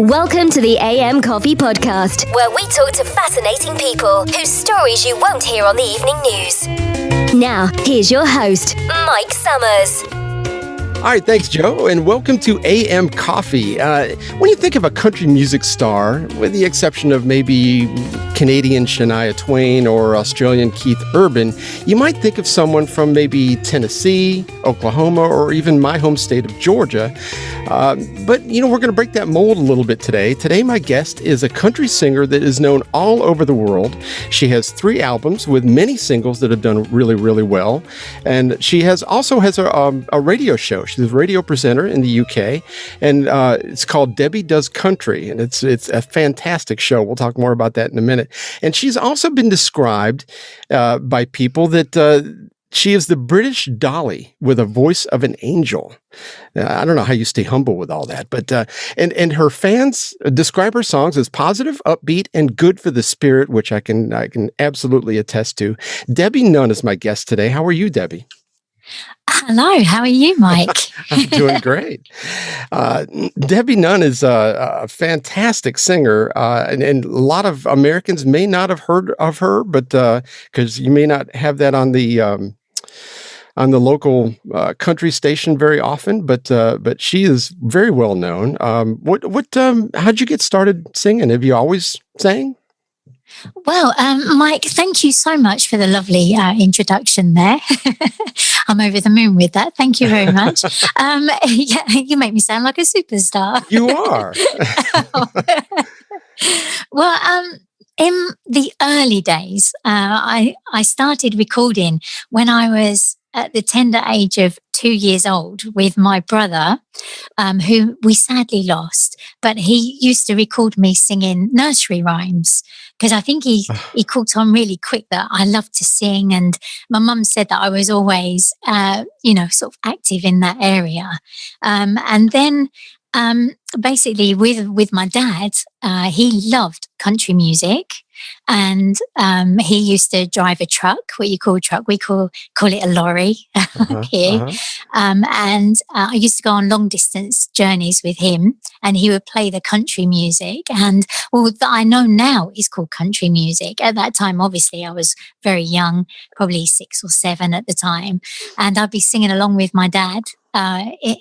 Welcome to the AM Coffee Podcast, where we talk to fascinating people whose stories you won't hear on the evening news. Now, here's your host, Mike Summers. All right, thanks, Joe, and welcome to AM Coffee. When you think of a country music star, with the exception of maybe Canadian Shania Twain or Australian Keith Urban, you might think of someone from maybe Tennessee, Oklahoma, or even my home state of Georgia. But, we're going to break that mold a little bit today. Today, my guest is a country singer that is known all over the world. She has 3 albums with many singles that have done really, really well. And she also has a radio show. She's a radio presenter in the UK, and it's called Debbie Does Country, and it's a fantastic show. We'll talk more about that in a minute. And she's also been described by people that she is the British Dolly with a voice of an angel. I don't know how you stay humble with all that, but and her fans describe her songs as positive, upbeat, and good for the spirit, which I can absolutely attest to. Debbie Nunn is my guest today. How are you, Debbie? Hello, how are you, Mike? I'm doing great. Debbie Nunn is a fantastic singer, and a lot of Americans may not have heard of her, but because you may not have that on the local country station very often, but she is very well known. How'd you get started singing? Have you always sang? Well, Mike, thank you so much for the lovely introduction there. I'm over the moon with that. Thank you very much. Yeah, you make me sound like a superstar. You are. Well, in the early days, I started recording when I was at the tender age of 2 years old with my brother, who we sadly lost, but he used to record me singing nursery rhymes because I think he caught on really quick that I loved to sing, and my mum said that I was always, sort of active in that area. And then basically with my dad, he loved country music. And he used to drive a truck, what you call a truck. We call it a lorry here. And I used to go on long distance journeys with him, and he would play the country music. And that I know now is called country music. At that time, obviously, I was very young, probably 6 or 7 at the time. And I'd be singing along with my dad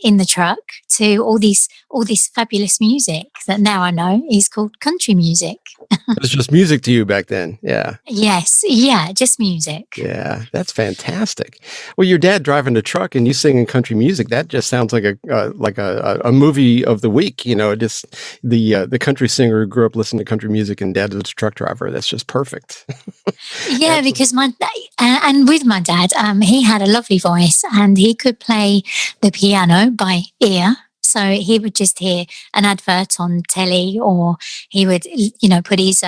in the truck to all this fabulous music that now I know is called country music. It was just music to you back then. Yeah. Yes. Yeah. Just music. Yeah. That's fantastic. Well, your dad driving a truck and you singing country music, that just sounds like a movie of the week. Just the country singer who grew up listening to country music and dad was a truck driver. That's just perfect. Yeah. Because and with my dad, he had a lovely voice and he could play the piano by ear. So he would just hear an advert on telly, or he would, put his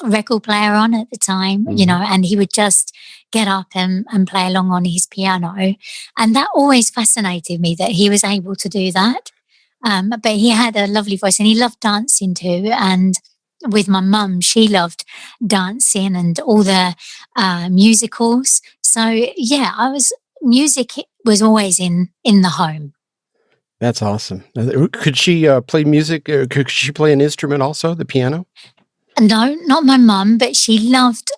record player on at the time, and he would just get up and play along on his piano. And that always fascinated me that he was able to do that. But he had a lovely voice and he loved dancing too. And with my mum, she loved dancing and all the musicals. So, yeah, music was always in the home. That's awesome. Could she play music? Could she play an instrument also, the piano? No, not my mum, but she loved,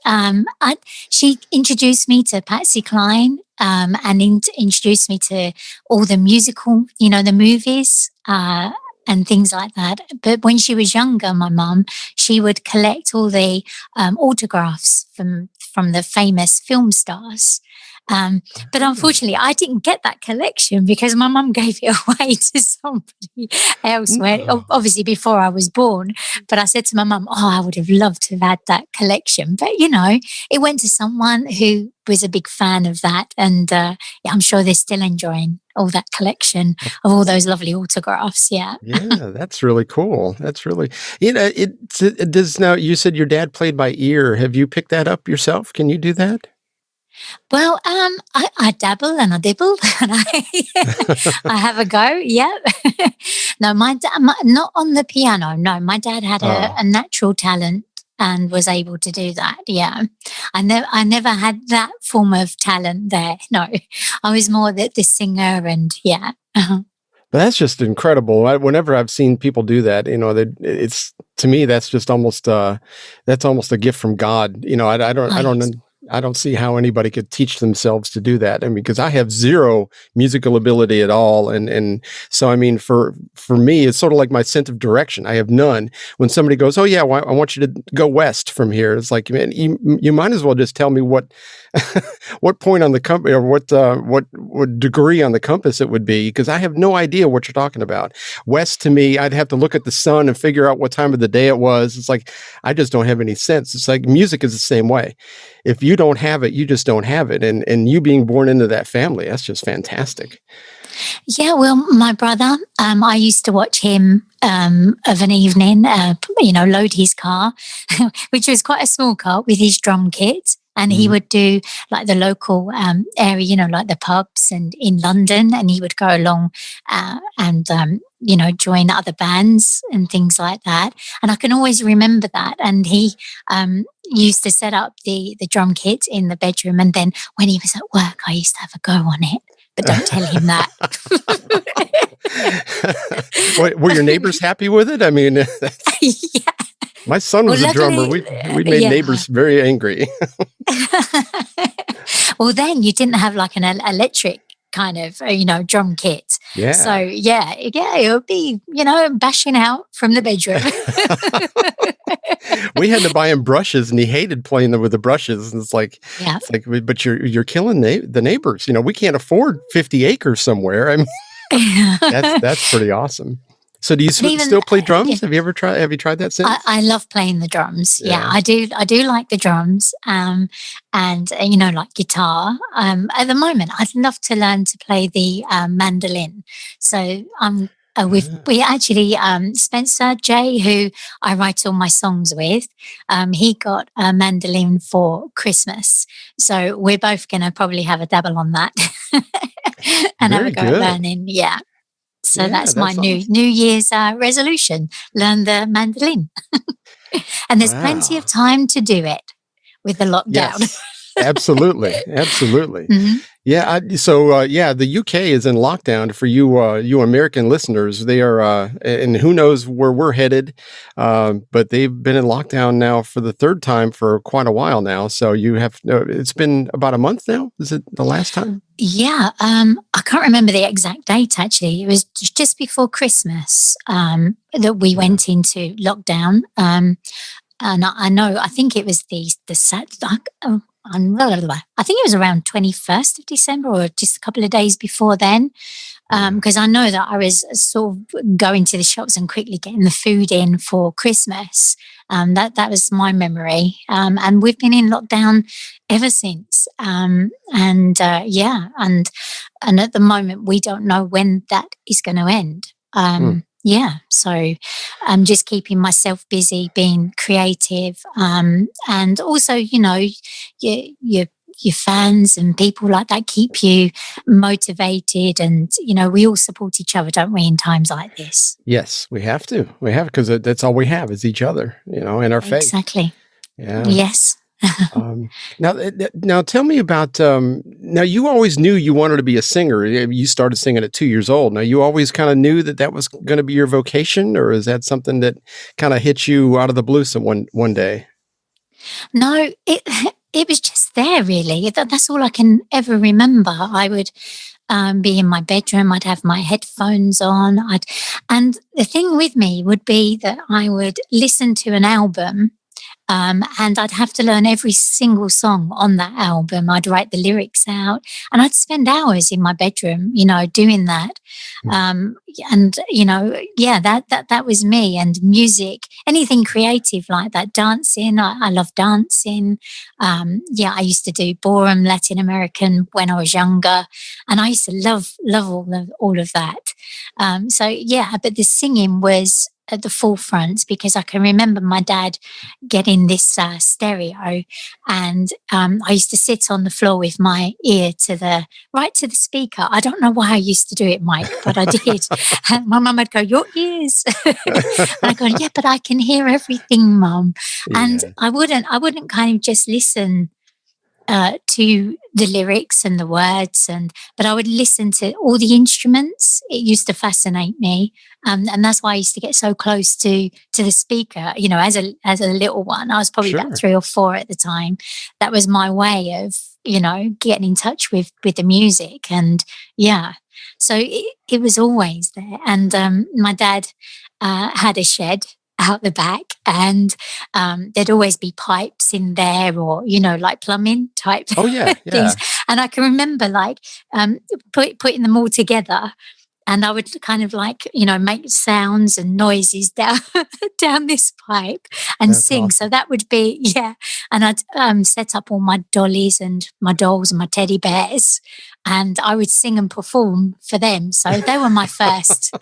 she introduced me to Patsy Cline and introduced me to all the musical, the movies and things like that. But when she was younger, my mum, she would collect all the autographs from the famous film stars. But unfortunately, I didn't get that collection because my mum gave it away to somebody elsewhere, obviously before I was born. But I said to my mum, I would have loved to have had that collection. But, it went to someone who was a big fan of that. And I'm sure they're still enjoying all that collection of all those lovely autographs. Yeah. Yeah, that's really cool. That's really, it does now, you said your dad played by ear. Have you picked that up yourself? Can you do that? Well, I dabble and I dibble and I have a go. Yeah. No, my dad, not on the piano. No, my dad had a natural talent and was able to do that. Yeah. I never had that form of talent there. No, I was more the singer and yeah. But that's just incredible. Whenever I've seen people do that, it's to me that's just almost that's almost a gift from God. Right. I don't see how anybody could teach themselves to do that. I mean, because I have zero musical ability at all, and so I mean, for me, it's sort of like my sense of direction. I have none. When somebody goes, "Oh yeah, well, I want you to go west from here," it's like, man, you might as well just tell me what what point on the compass or what degree on the compass it would be, because I have no idea what you're talking about. West to me, I'd have to look at the sun and figure out what time of the day it was. It's like I just don't have any sense. It's like music is the same way. If you don't have it, you just don't have it. And you being born into that family, that's just fantastic. Yeah, well, my brother, I used to watch him of an evening, load his car, which was quite a small car, with his drum kit. And he Mhm. would do like the local area, like the pubs and in London. And he would go along and join other bands and things like that. And I can always remember that. And he used to set up the drum kit in the bedroom. And then when he was at work, I used to have a go on it. But don't tell him that. Were your neighbors happy with it? I mean, Yeah. my son Well, was a drummer. luckily, We made yeah. neighbors very angry. Well, then you didn't have like an electric kind of, drum kit. So Yeah. yeah, it would be, bashing out from the bedroom. We had to buy him brushes, and he hated playing with the brushes. And Yeah. it's like, but you're killing the neighbors. We can't afford 50 acres somewhere. I mean, that's pretty awesome. So do you And even still play yeah, drums? Have you tried that since? I love playing the drums. Yeah, Yeah. I do. I do like the drums, and like guitar. At the moment, I'd love to learn to play the mandolin. So Ah. we actually Spencer J, who I write all my songs with. He got a mandolin for Christmas, so we're both going to probably have a dabble on that and have a Very go at good. learning. Yeah. So Yeah, that's my that's awesome. New Year's resolution: learn the mandolin. And there's plenty of Wow. time to do it with the lockdown. Yes, absolutely, absolutely. Mhm. Yeah, yeah, the UK is in lockdown for you American listeners. They are, and who knows where we're headed, but they've been in lockdown now for the third time for quite a while now. So it's been about a month now. Is it the last time? Yeah, I can't remember the exact date actually. It was just before Christmas that we Yeah. went into lockdown. And I think it was the Sat. I think it was around 21st of December, or just a couple of days before then. Yeah. Because I know that I was sort of going to the shops and quickly getting the food in for Christmas. That was my memory, and we've been in lockdown ever since. And at the moment we don't know when that is going to end. Hmm. Yeah, so I'm just keeping myself busy, being creative, and also, your your fans and people like that keep you motivated, and we all support each other, don't we, in times like this? Yes, we have to. We have, because that's all we have is each other, and our faith. Exactly. Yeah. Yes. Um, now tell me about, now you always knew you wanted to be a singer. You started singing at 2 years old. Now you always kind of knew that was going to be your vocation, or is that something that kind of hit you out of the blue one day? No, it was just there really. That's all I can ever remember. I would be in my bedroom. I'd have my headphones on. And the thing with me would be that I would listen to an album. And I'd have to learn every single song on that album. I'd write the lyrics out, and I'd spend hours in my bedroom, doing that. Mm. Um, and yeah, that was me. And music, anything creative like that, dancing. I love dancing. Yeah, I used to do ballroom, Latin American when I was younger, and I used to love all of that. So yeah, but the singing was at the forefront, because I can remember my dad getting this stereo, and I used to sit on the floor with my ear right to the speaker. I don't know why I used to do it, Mike, but I did. And my mum would go, "Your ears," and I go, "Yeah, but I can hear everything, Mum." And Yeah. I wouldn't kind of just listen to the lyrics and the words, but I would listen to all the instruments. It used to fascinate me, and that's why I used to get so close to the speaker. As a little one, I was probably about Sure. 3 or 4 at the time. That was my way of getting in touch with the music, and yeah, so it was always there. And my dad had a shed out the back, and there'd always be pipes in there, or like plumbing type Oh, yeah. things. Yeah. And I can remember like putting them all together, and I would kind of like make sounds and noises down down this pipe and That's sing. So awesome. that would be, yeah. And I'd set up all my dollies and my dolls and my teddy bears, and I would sing and perform for them. So they were my first.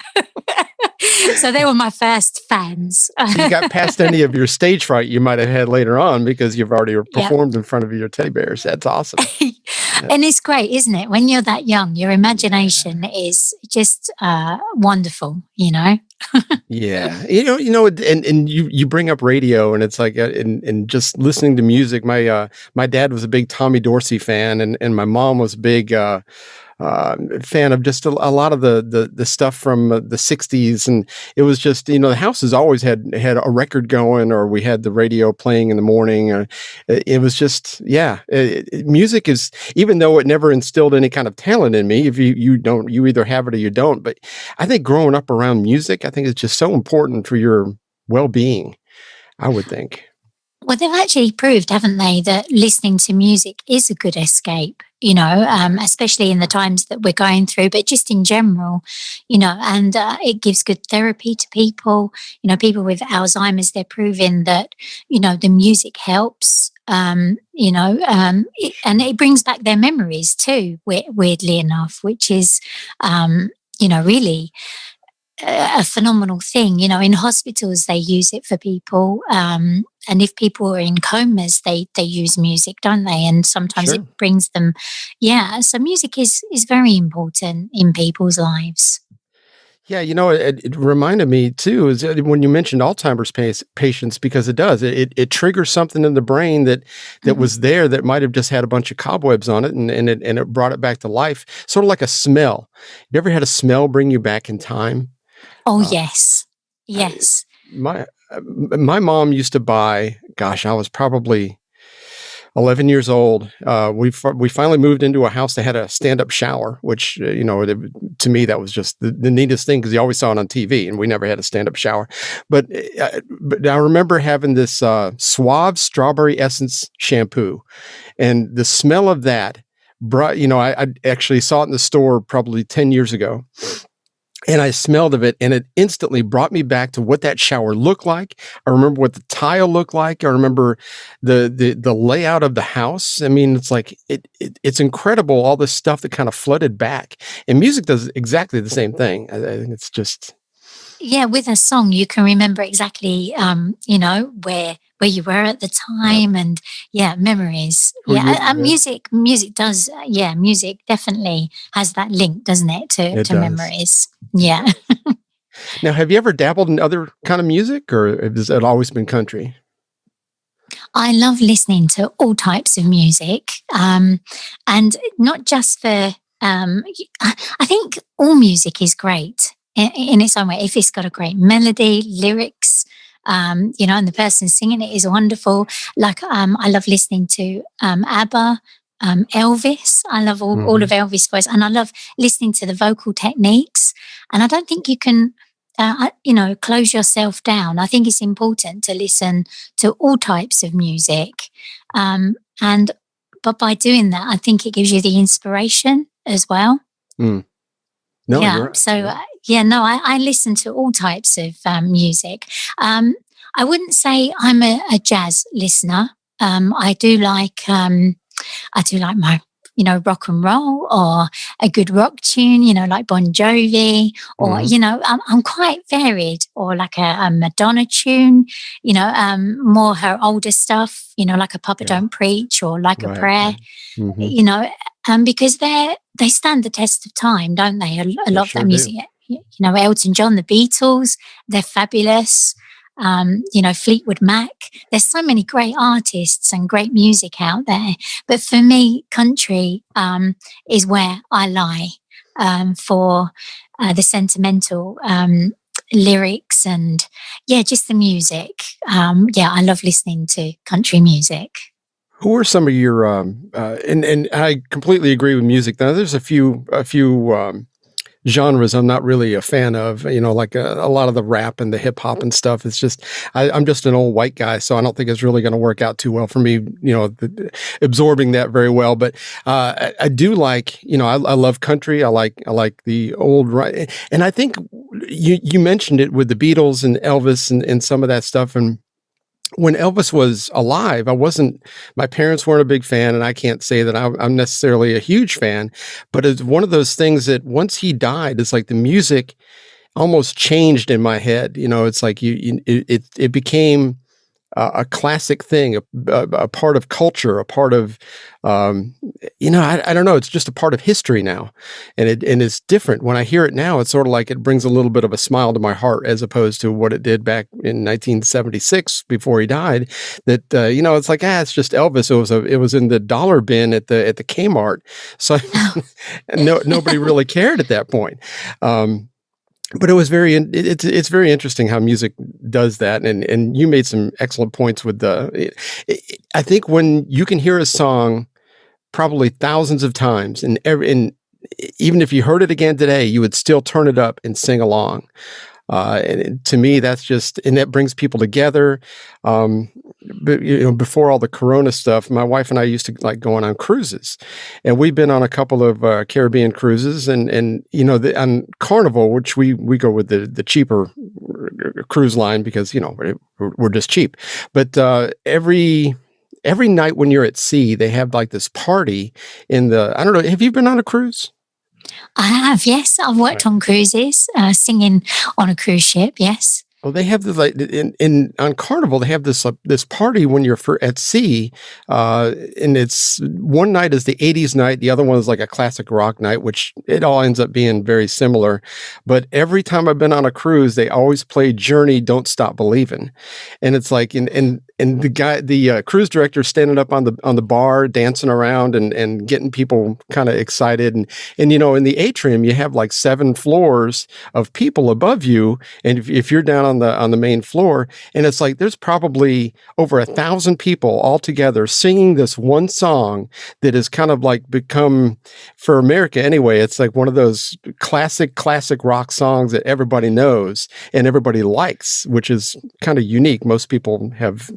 So they were my first fans. So you got past any of your stage fright you might have had later on because you've already Yeah. performed in front of your teddy bears. That's awesome. Yeah. And it's great, isn't it? When you're that young, your imagination is just wonderful, Yeah, and you bring up radio, and it's like, and just listening to music. My dad was a big Tommy Dorsey fan, and my mom was a big fan of just a lot of the stuff from the '60s, and it was just the house has always had a record going, or we had the radio playing in the morning. It was just music is, even though it never instilled any kind of talent in me. If you either have it or you don't. But I think growing up around music, I think it's just so important for your well-being, I would think. Well, they've actually proved, haven't they, that listening to music is a good escape, especially in the times that we're going through, but just in general, and it gives good therapy to people. People with Alzheimer's, they're proving that, the music helps, and it brings back their memories too, weirdly enough, which is, really a phenomenal thing. In hospitals, they use it for people. And if people are in comas, they use music, don't they? And sometimes Sure. it brings them, yeah. So music is very important in people's lives. Yeah, it reminded me too, is when you mentioned Alzheimer's patients, because it does. It triggers something in the brain that Mhm. was there that might have just had a bunch of cobwebs on it, and it brought it back to life, sort of like a smell. You ever had a smell bring you back in time? Oh, Uh, yes. I, Yes. my mom used to buy. Gosh, I was probably 11 years old. We finally moved into a house that had a stand-up shower, which, to me, that was just the neatest thing, because you always saw it on TV, and we never had a stand-up shower. But I remember having this Suave Strawberry Essence shampoo, and the smell of that brought, I actually saw it in the store probably 10 years ago. And I smelled of it, and it instantly brought me back to what that shower looked like. I remember what the tile looked like. I remember the layout of the house. I mean, it's like it's incredible, all this stuff that kind of flooded back. And music does exactly the same thing. I think it's just Yeah, with a song, you can remember exactly, where you were at the yeah, time, and yeah, memories. who Yeah, you and with. music does. Yeah, music definitely has that link, doesn't it, to It does. memories? It Yeah. does. Now, have you ever dabbled in other kind of music, or has it always been country? I love listening to all types of music, and not just for. I think all music is great in its own way. If it's got a great melody, lyrics, and the person singing it is wonderful. Like I love listening to ABBA. Elvis, I love all of Hmm. Elvis' voice, and I love listening to the vocal techniques. And I don't think you can close yourself down. I think it's important to listen to all types of music. And but by doing that, I think it gives you the inspiration as well. Mm. No, Yeah. you're right. So yeah, no, I listen to all types of music. Um, I wouldn't say I'm a jazz listener. I do like my, rock and roll, or a good rock tune, like Bon Jovi, or, Hmm. I'm quite varied, or like a Madonna tune, more her older stuff, like a Papa Yeah. Don't Preach, or like a Right. prayer, Right. Hmm. you know, because they stand the test of time, don't they? A They lot of that sure do. music, Elton John, the Beatles, they're fabulous. Fleetwood Mac. There's so many great artists and great music out there. But for me, country is where I lie for the sentimental lyrics and just the music. I love listening to country music. Who are some of your and I completely agree with music. Now, there's a few genres I'm not really a fan of, like a lot of the rap and the hip hop and stuff. It's just, I'm just an old white guy, so I don't think it's really going to work out too well for me, absorbing that very well. But I do like, I love country. I like the old, right. And I think you mentioned it with the Beatles and Elvis and some of that stuff. And when Elvis was alive, my parents weren't a big fan, and I can't say that I'm necessarily a huge fan, but it's one of those things that once he died, it's like the music almost changed in my head. It's like it became a classic thing, a part of culture, a part of, I don't know. It's just a part of history now, and it's different. When I hear it now, it's sort of like it brings a little bit of a smile to my heart, as opposed to what it did back in 1976 before he died. That it's like it's just Elvis. It was in the dollar bin at the Kmart, so nobody really cared at that point. But it's very interesting how music does that, and you made some excellent points with I think when you can hear a song probably thousands of times, and even if you heard it again today, you would still turn it up and sing along. And to me, that's just, and that brings people together. But, before all the Corona stuff, my wife and I used to like going on cruises, and we've been on a couple of Caribbean cruises, and on Carnival, which we go with the cheaper cruise line because we're just cheap. But every night when you're at sea, they have like this party I don't know. Have you been on a cruise? I have, yes. I've worked on cruises, singing on a cruise ship, yes. Well, they have this on Carnival. They have this party when you're at sea, and it's one night is the '80s night, the other one is like a classic rock night, which it all ends up being very similar. But every time I've been on a cruise, they always play Journey, "Don't Stop Believin'," and it's like and the cruise director standing up on the bar, dancing around and getting people kind of excited, and in the atrium you have like 7 floors of people above you, and if you're down on the main floor, and it's like there's probably over 1,000 people all together singing this one song that has kind of like become, for America anyway, it's like one of those classic rock songs that everybody knows and everybody likes, which is kind of unique. Most people have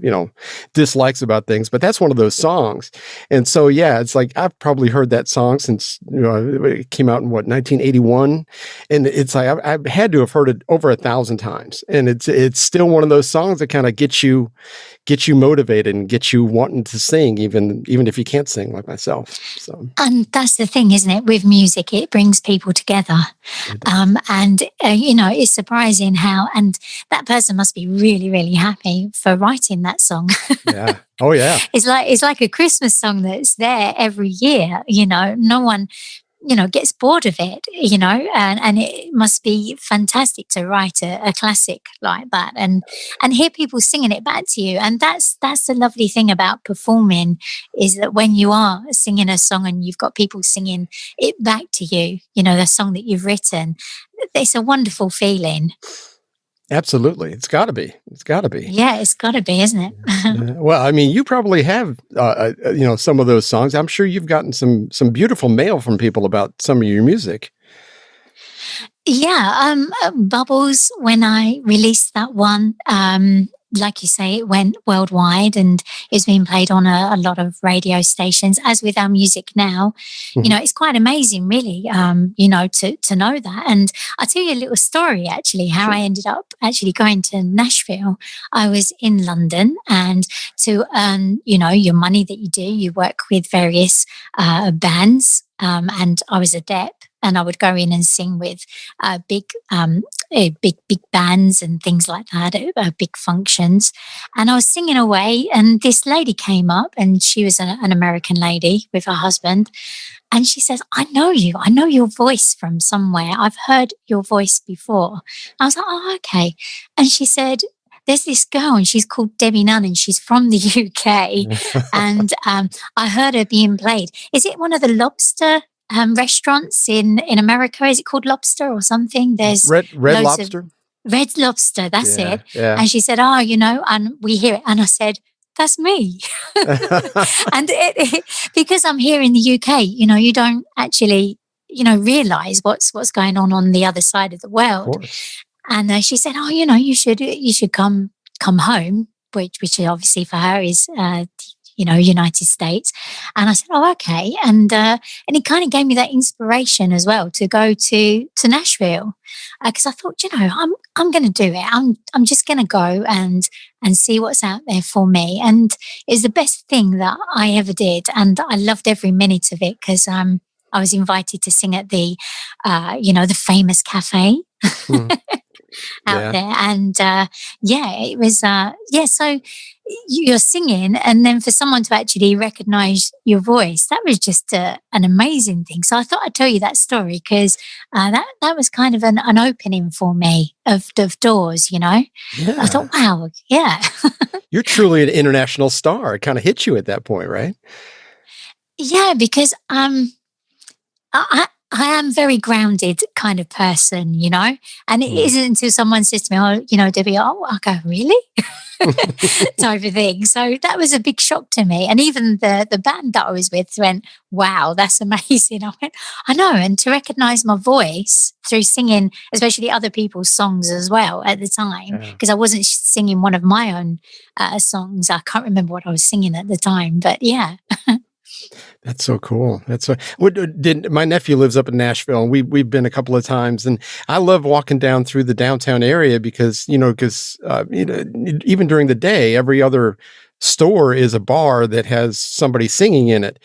dislikes about things, but that's one of those songs. And so it's like I've probably heard that song since it came out in 1981, and it's like I've had to have heard it over 1,000 times. And it's still one of those songs that kind of get you motivated and get you wanting to sing, even if you can't sing like myself. So, and that's the thing, isn't it? With music, it brings people together, it's surprising how. And that person must be really, really happy for writing that song. Yeah. Oh yeah. It's like a Christmas song that's there every year. No one gets bored of it, and it must be fantastic to write a classic like that and hear people singing it back to you. And that's the lovely thing about performing, is that when you are singing a song and you've got people singing it back to you, the song that you've written, it's a wonderful feeling. Absolutely. It's got to be. Yeah, it's got to be, isn't it? Well, I mean, you probably have, some of those songs. I'm sure you've gotten some beautiful mail from people about some of your music. Yeah, Bubbles, when I released that one, like you say, it went worldwide and it's been played on a lot of radio stations, as with our music now. Mm-hmm. It's quite amazing, really, to know that. And I'll tell you a little story, actually, how I ended up actually going to Nashville. I was in London, and to earn, your money that you do, you work with various bands, and I was a dep. And I would go in and sing with big bands and things like that, big functions. And I was singing away, and this lady came up, and she was an American lady with her husband. And she says, "I know you. I know your voice from somewhere. I've heard your voice before." I was like, "Oh, okay." And she said, there's this girl and she's called Debbie Nunn and she's from the UK. And I heard her being played. Is it one of the lobster restaurants in America? Is it called Lobster or something? There's Red loads Lobster? of Red Lobster, that's it. Yeah. And she said, oh, and we hear it. And I said, that's me. And because I'm here in the UK, you don't actually, realize what's going on the other side of the world. And she said, oh, you should come home, which obviously for her is, United States. And I said, oh, okay. And it kind of gave me that inspiration as well to go to Nashville, because I thought, I'm going to do it. I'm just going to go and see what's out there for me. And it's the best thing that I ever did. And I loved every minute of it because I was invited to sing at the, the famous cafe. Out there. And it was so you're singing, and then for someone to actually recognize your voice, that was just an amazing thing. So I thought I'd tell you that story because that was kind of an opening for me of doors. I thought, wow, yeah. You're truly an international star. It kind of hit you at that point, right? Yeah, because I am very grounded kind of person, and it isn't until someone says to me, oh, Debbie, I go, really? Type of thing. So that was a big shock to me. And even the band that I was with went, wow, that's amazing. I went, I know. And to recognize my voice through singing, especially other people's songs as well at the time, because I wasn't singing one of my own songs. I can't remember what I was singing at the time, but yeah. That's so cool. My nephew lives up in Nashville, and we've been a couple of times, and I love walking down through the downtown area because even during the day, every other store is a bar that has somebody singing in it,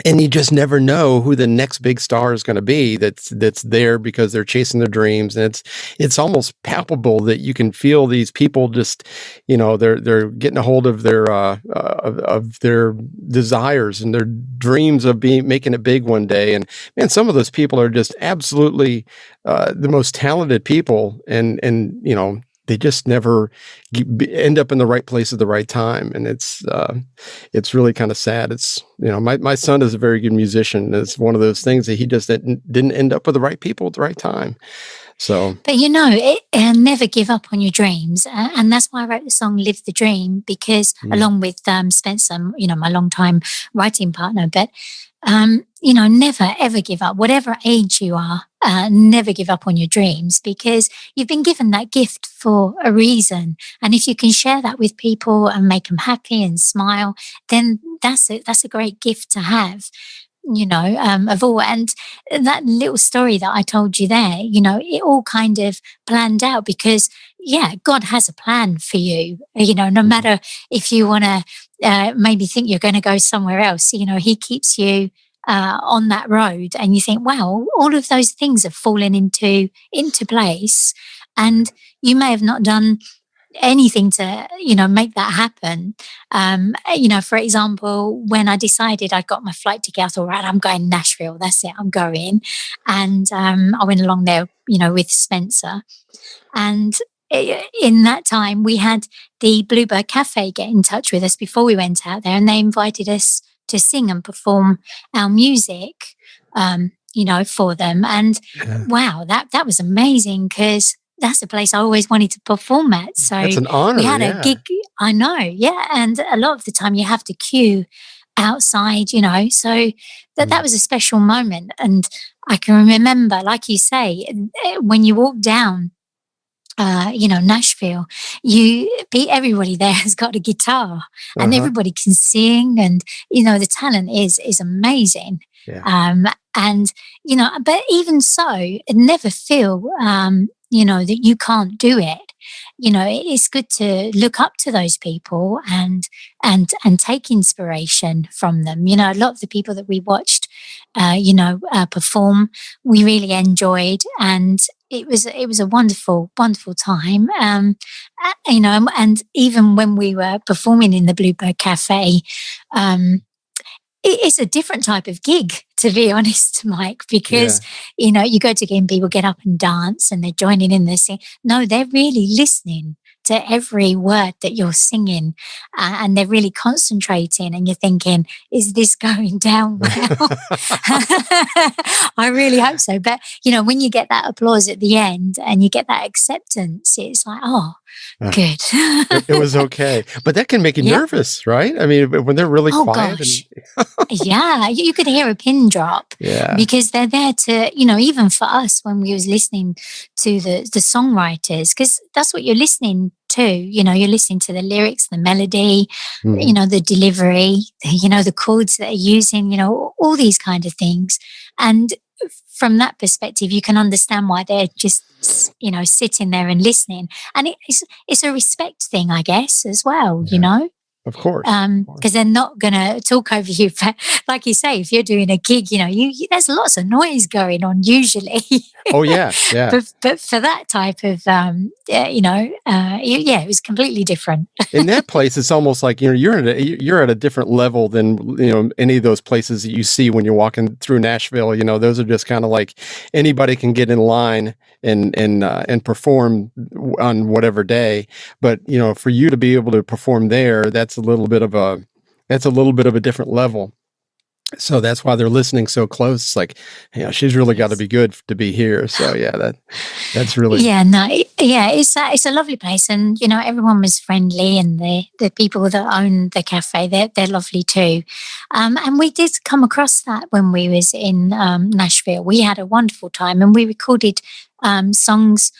and you just never know who the next big star is going to be that's there because they're chasing their dreams. And it's almost palpable that you can feel these people just, they're getting a hold of their desires and their dreams of making it big one day. And man, some of those people are just absolutely the most talented people. And they just never end up in the right place at the right time. And it's really kind of sad. It's, my son is a very good musician. It's one of those things that he just didn't end up with the right people at the right time. So, but never give up on your dreams. And that's why I wrote the song Live the Dream, because along with Spencer, my longtime writing partner, but never, ever give up. Whatever age you are, never give up on your dreams, because you've been given that gift for a reason. And if you can share that with people and make them happy and smile, then that's a great gift to have, of all. And that little story that I told you there, it all kind of planned out because, God has a plan for you, no matter if you want to maybe think you're going to go somewhere else, he keeps you on that road, and you think, wow, all of those things have fallen into place, and you may have not done anything to make that happen. For example, when I decided I got my flight ticket, I thought, right, I'm going to Nashville, that's it, I'm going. And I went along there with Spencer, and in that time we had the Bluebird Cafe get in touch with us before we went out there, and they invited us to sing and perform our music, for them. And wow, that was amazing, because that's a place I always wanted to perform at. So that's an honor. We had a gig. I know, yeah. And a lot of the time you have to queue outside, so that was a special moment. And I can remember, like you say, when you walk down Nashville, everybody there has got a guitar, and everybody can sing, and the talent is amazing. But even so, never feel that you can't do it. It's good to look up to those people and take inspiration from them. A lot of the people that we watched perform, we really enjoyed, and it was a wonderful, wonderful time. And even when we were performing in the Bluebird Cafe, it's a different type of gig to be honest, Mike, Yeah. because, you go to game, people get up and dance and they're joining in the sing. No, they're really listening to every word that you're singing, and they're really concentrating, and you're thinking, is this going down well? I really hope so. But, when you get that applause at the end and you get that acceptance, it's like, oh, Uh, good. it was okay. But that can make you Yeah. nervous, right? I mean, when they're really Oh, quiet gosh. Yeah, you could hear a pin drop yeah. because they're there to, even for us when we was listening to the songwriters, because that's what you're listening to. You're listening to the lyrics, the melody, Mhm. the delivery, the chords that they're using, all these kind of things. And from that perspective, you can understand why they're just, sitting there and listening. And it's a respect thing, I guess, as well, Yeah. Of course. Of course. because they're not going to talk over you. But like you say, if you're doing a gig, there's lots of noise going on usually. Oh, yeah. Yeah. But for that type of, it was completely different. In that place, it's almost like, you're at a different level than, any of those places that you see when you're walking through Nashville. Those are just kind of like anybody can get in line and perform on whatever day. But, for you to be able to perform there, that's a little bit of a different level. So that's why they're listening so close. It's like, she's really got to be good to be here. So yeah, that's really it's a lovely place, and everyone was friendly, and the people that own the cafe, they're lovely too. And we did come across that when we was in Nashville. We had a wonderful time, and we recorded songs,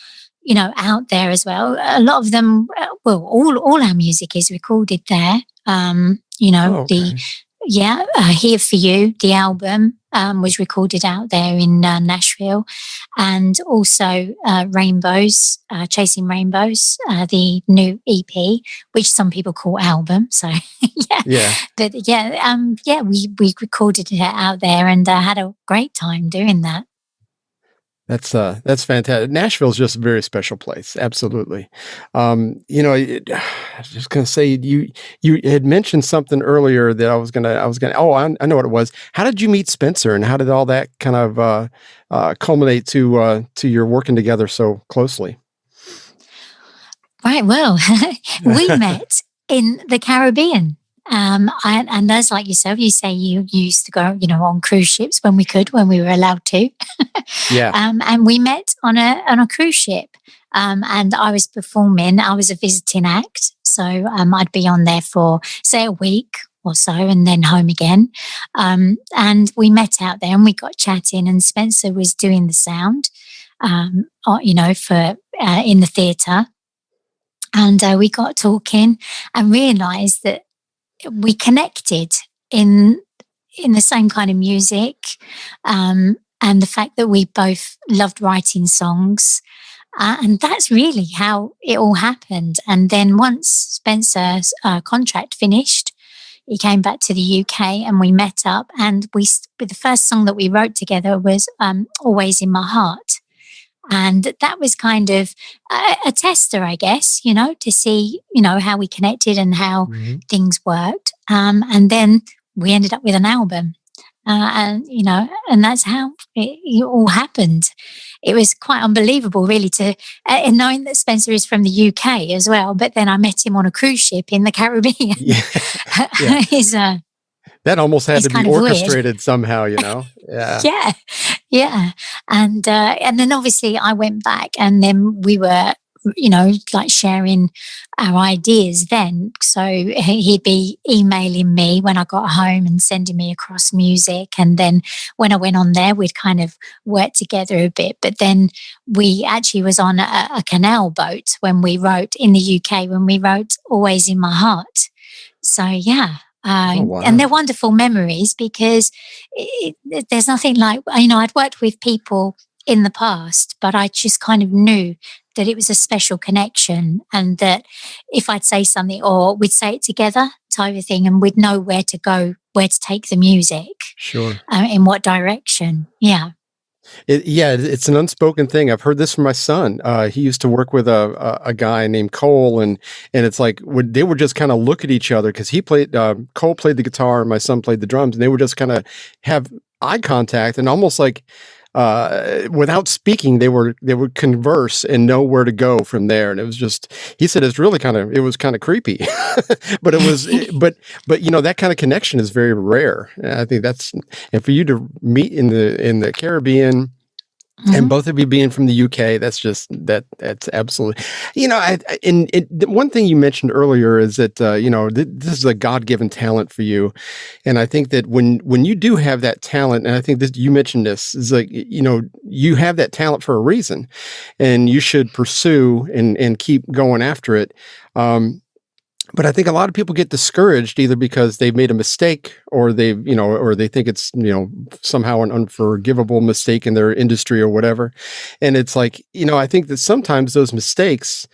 out there as well. A lot of them, all our music is recorded there. Oh, okay. Here For You, the album, was recorded out there in Nashville. And also Rainbows, Chasing Rainbows, the new EP, which some people call album. So, yeah. Yeah. But we recorded it out there and had a great time doing that. That's fantastic. Nashville's just a very special place. Absolutely. I was just gonna say you had mentioned something earlier that I was gonna. Oh, I know what it was. How did you meet Spencer, and how did all that kind of culminate to your working together so closely? Right. Well, we met in the Caribbean. And that's like yourself, you say you used to go, on cruise ships when we were allowed to. Yeah. And we met on a cruise ship. And I was performing, I was a visiting act. So I'd be on there for, say, a week or so and then home again. And we met out there and we got chatting, and Spencer was doing the sound, for in the theatre. And we got talking and realised that we connected in the same kind of music, and the fact that we both loved writing songs, and that's really how it all happened. And then once Spencer's contract finished, he came back to the UK and we met up, and the first song that we wrote together was Always in My Heart. And that was kind of a tester, I guess, to see, how we connected and how things worked. And then we ended up with an album. And that's how it all happened. It was quite unbelievable, really, and knowing that Spencer is from the UK as well. But then I met him on a cruise ship in the Caribbean. Yeah. That almost had to be orchestrated weird. Somehow, Yeah. Yeah. And then obviously I went back, and then we were, like sharing our ideas then. So he'd be emailing me when I got home and sending me across music. And then when I went on there, we'd kind of work together a bit. But then we actually was on a canal boat when we wrote in the UK, when we wrote Always in My Heart. So, yeah. Oh, wow. And they're wonderful memories because there's nothing like, I'd worked with people in the past, but I just kind of knew that it was a special connection, and that if I'd say something or we'd say it together type of thing, and we'd know where to go, where to take the music. Sure. In what direction. Yeah. It's an unspoken thing. I've heard this from my son. He used to work with a guy named Cole, and it's like they would just kind of look at each other because Cole played the guitar and my son played the drums, and they would just kind of have eye contact, and almost like without speaking, they would converse and know where to go from there. And it was just, he said, it was kind of creepy, but but that kind of connection is very rare. And I think and for you to meet in the Caribbean, and both of you being from the UK, that's absolutely, one thing you mentioned earlier is that, this is a God-given talent for you. And I think that when you do have that talent, and I think that you mentioned this, is like, you have that talent for a reason, and you should pursue and keep going after it. But I think a lot of people get discouraged either because they've made a mistake, or or they think it's, somehow an unforgivable mistake in their industry or whatever. And it's like, I think that sometimes those mistakes,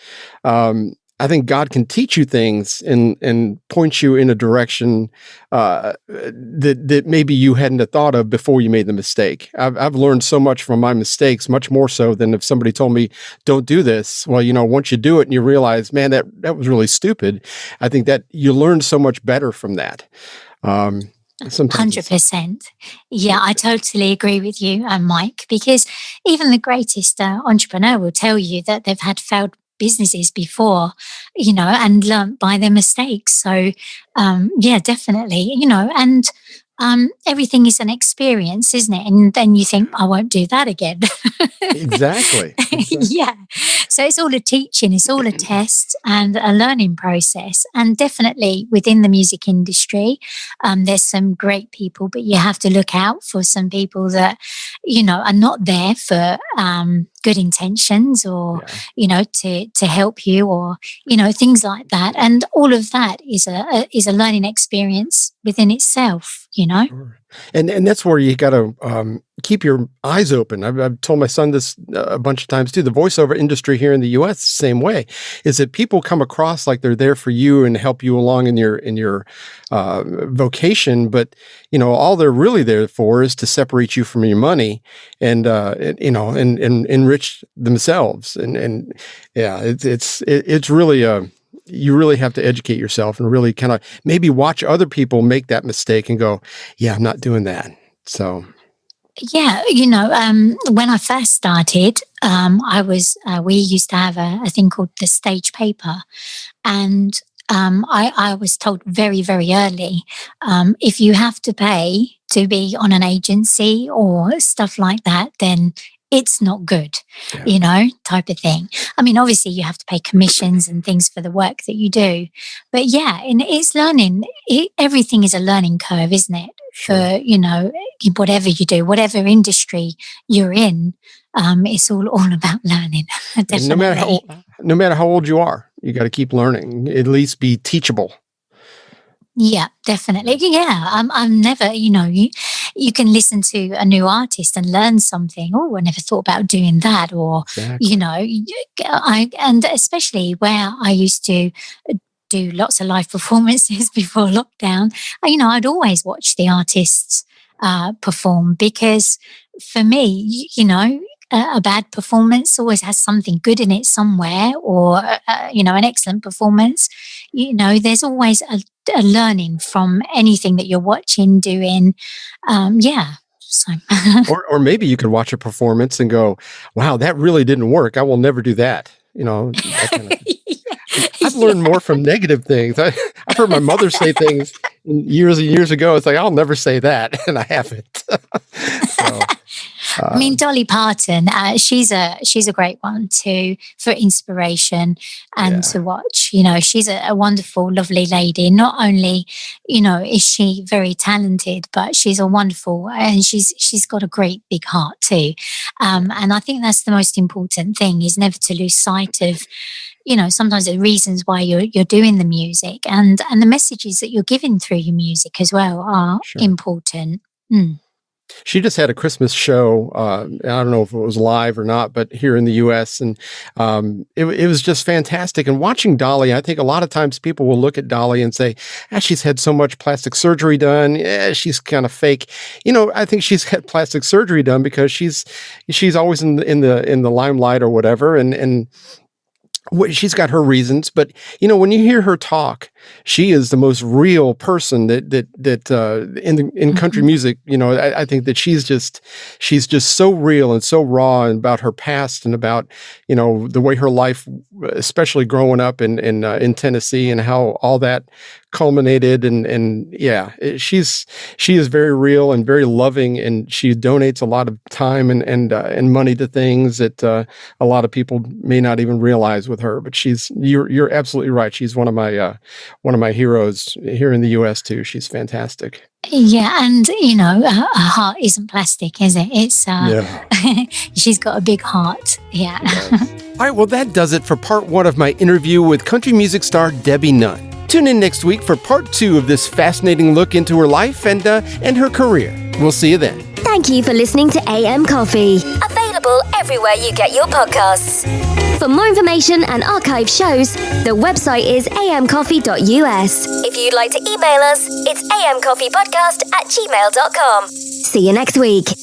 I think God can teach you things and point you in a direction that maybe you hadn't have thought of before you made the mistake. I've learned so much from my mistakes, much more so than if somebody told me, don't do this. Well, once you do it and you realize, man, that was really stupid. I think that you learn so much better from that. 100%. Yeah, I totally agree with you, Mike, because even the greatest entrepreneur will tell you that they've had failed businesses before, and learnt by their mistakes. So, yeah, definitely, and everything is an experience, isn't it? And then you think, I won't do that again. Exactly. Yeah. So it's all a teaching, it's all a test and a learning process. And definitely within the music industry, there's some great people, but you have to look out for some people that, are not there for good intentions, or, to help you, or, things like that. And all of that is a learning experience within itself, Sure. And that's where you got to keep your eyes open. I've told my son this a bunch of times too. The voiceover industry here in the U.S. the same way, is that people come across like they're there for you and help you along in your vocation, but all they're really there for is to separate you from your money and enrich themselves. And yeah, it's really you really have to educate yourself and really kind of maybe watch other people make that mistake and go, yeah, I'm not doing that. So. Yeah, when I first started, we used to have a thing called the stage paper. And I was told very, very early, if you have to pay to be on an agency or stuff like that, then it's not good, type of thing. I mean, obviously you have to pay commissions and things for the work that you do. But yeah, and it's learning. Everything is a learning curve, isn't it? Sure. For, whatever you do, whatever industry you're in, it's all about learning. Definitely. No matter how old you are, you got to keep learning, at least be teachable. Yeah, definitely. Yeah, I'm never, you can listen to a new artist and learn something. Oh, I never thought about doing that. Or, Exactly. and especially where I used to do lots of live performances before lockdown, I'd always watch the artists perform, because for me, a bad performance always has something good in it somewhere, or an excellent performance. There's always a learning from anything that you're watching, doing. Yeah. So. or maybe you could watch a performance and go, wow, that really didn't work. I will never do that. That kind of I've learned more from negative things. I've heard my mother say things years and years ago. It's like, I'll never say that. And I haven't. So, I mean, Dolly Parton, she's a great one for inspiration and to watch. She's a wonderful, lovely lady. Not only, is she very talented, but she's a wonderful, and she's got a great big heart too. And I think that's the most important thing, is never to lose sight of, sometimes the reasons why you're doing the music, and the messages that you're giving through your music as well are important. Mm. She just had a Christmas show. I don't know if it was live or not, but here in the U.S. And it was just fantastic. And watching Dolly, I think a lot of times people will look at Dolly and say, she's had so much plastic surgery done. Yeah, she's kind of fake. I think she's had plastic surgery done because she's always in the limelight or whatever. And she's got her reasons, but when you hear her talk, she is the most real person that in country music. I think that she's just so real and so raw about her past and about the way her life, especially growing up in Tennessee, and how all that culminated. And yeah, she is very real and very loving, and she donates a lot of time and money to things that a lot of people may not even realize with her. But you're absolutely right. She's one of my heroes here in the U.S. too. She's fantastic. Yeah, and her heart isn't plastic, is it? It's she's got a big heart. Yeah. All right, well, that does it for part 1 of my interview with country music star Debbie Nunn. Tune in next week for part 2 of this fascinating look into her life and her career. We'll see you then. Thank you for listening to AM Coffee. Available everywhere you get your podcasts. For more information and archive shows, the website is amcoffee.us. If you'd like to email us, it's amcoffeepodcast@gmail.com. See you next week.